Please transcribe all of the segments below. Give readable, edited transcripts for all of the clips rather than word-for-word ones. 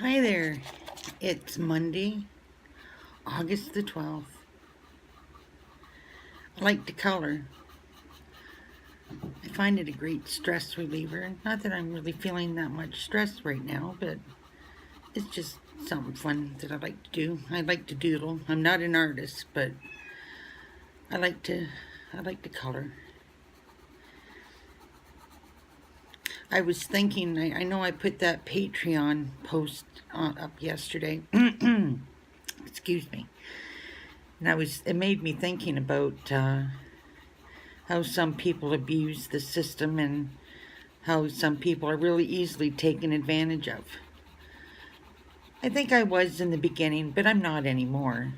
Hi there. It's Monday, August the 12th. I like to color. I find it a great stress reliever. Not that I'm really feeling that much stress right now, but it's just something fun that I like to do. I like to doodle. I'm not an artist, but I like to color. I was thinking, I know I put that Patreon post up yesterday. Excuse me. And it made me thinking about how some people abuse the system and how some people are really easily taken advantage of. I think I was in the beginning, but I'm not anymore.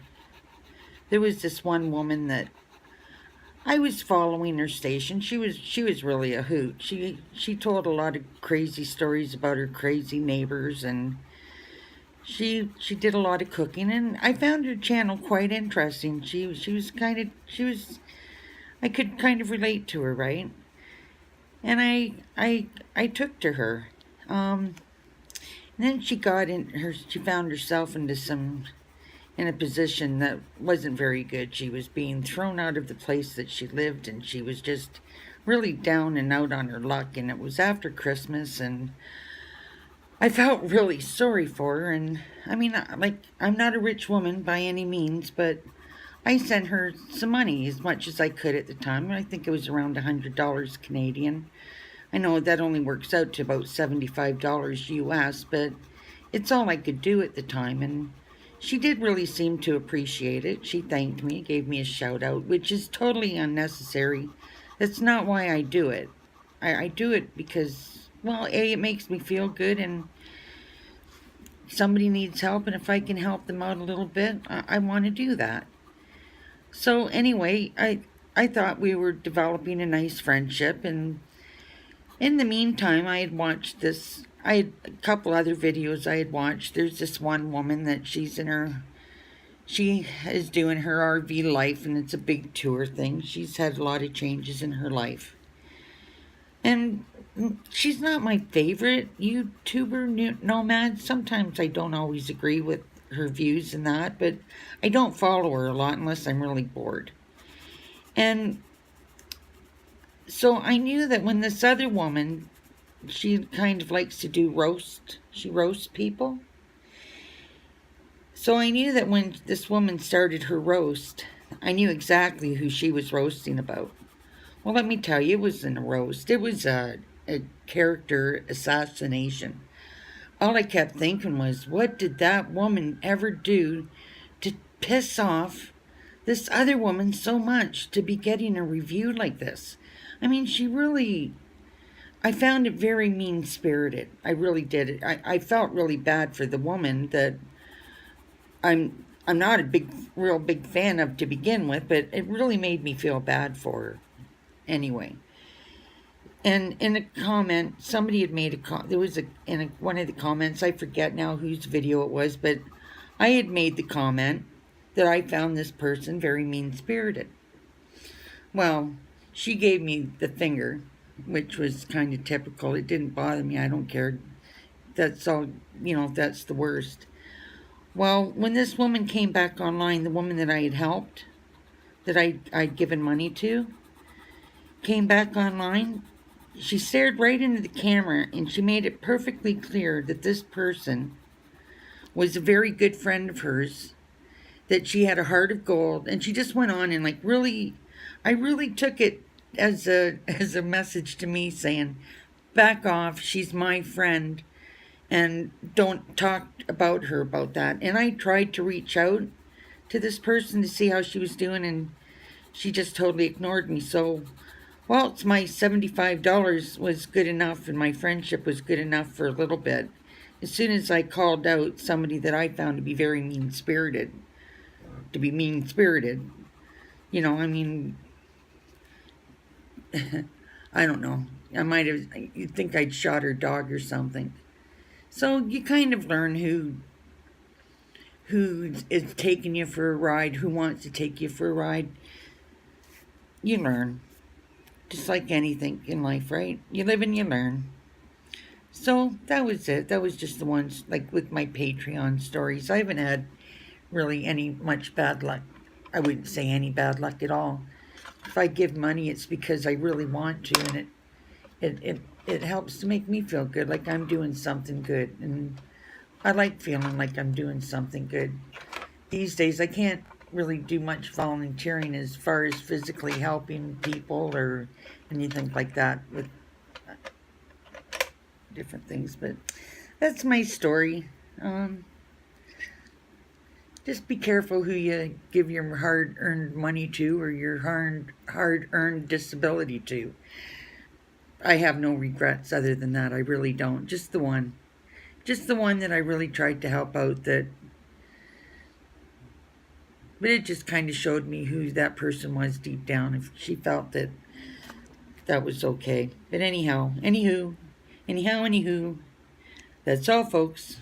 There was this one woman that I was following her station. She was really a hoot. She told a lot of crazy stories about her crazy neighbors, and she did a lot of cooking, and I found her channel quite interesting. I could kind of relate to her, right? And I took to her. And then she found herself in a position that wasn't very good. She was being thrown out of the place that she lived, and she was just really down and out on her luck. And it was after Christmas, and I felt really sorry for her. And I mean, I'm not a rich woman by any means, but I sent her some money, as much as I could at the time. I think it was around $100 Canadian. I know that only works out to about $75 US, but it's all I could do at the time, and she did really seem to appreciate it. She thanked me, gave me a shout out, which is totally unnecessary. That's not why I do it. I do it because, well, A, it makes me feel good, and somebody needs help, and if I can help them out a little bit, I want to do that. So anyway, I thought we were developing a nice friendship, and in the meantime, I had a couple other videos I had watched. There's this one woman that she is doing her RV life, and it's a big tour thing. She's had a lot of changes in her life. And she's not my favorite YouTuber nomad. Sometimes I don't always agree with her views and that, but I don't follow her a lot unless I'm really bored. And so I knew that when this other woman, she kind of likes to do she roasts people. So I knew that when this woman started her roast, I knew exactly who she was roasting about. Well, let me tell you, it wasn't a roast. It was a character assassination. All I kept thinking was, what did that woman ever do to piss off this other woman so much to be getting a review like this? I mean, I found it very mean-spirited. I really did. I felt really bad for the woman that I'm not a real big fan of to begin with, but it really made me feel bad for her. Anyway, and in a comment, somebody had made there was one of the comments, I forget now whose video it was, but I had made the comment that I found this person very mean-spirited. Well, she gave me the finger, which was kind of typical. It didn't bother me. I don't care. That's all, that's the worst. Well, when this woman came back online, the woman that I had helped, that I'd given money to, came back online, she stared right into the camera and she made it perfectly clear that this person was a very good friend of hers, that she had a heart of gold, and she just went on and I really took it as a message to me saying, back off, she's my friend, and don't talk about her about that. And I tried to reach out to this person to see how she was doing, and she just totally ignored me. So, well, it's my $75 was good enough, and my friendship was good enough for a little bit. As soon as I called out somebody that I found to be very mean-spirited, I mean, I don't know. You'd think I'd shot her dog or something. So you kind of learn who is taking you for a ride, who wants to take you for a ride. You learn. Just like anything in life, right? You live and you learn. So that was it. That was just the ones like with my Patreon stories. I haven't had really any much bad luck. I wouldn't say any bad luck at all. If I give money, it's because I really want to, and it helps to make me feel good, like I'm doing something good, and I like feeling like I'm doing something good. These days, I can't really do much volunteering as far as physically helping people or anything like that with different things, but that's my story. Um, just be careful who you give your hard earned money to or your hard earned disability to. I have no regrets other than that. I really don't. Just the one. Just the one that I really tried to help out that but it just kind of showed me who that person was deep down if she felt that that was okay. But anyhow, anywho, that's all folks.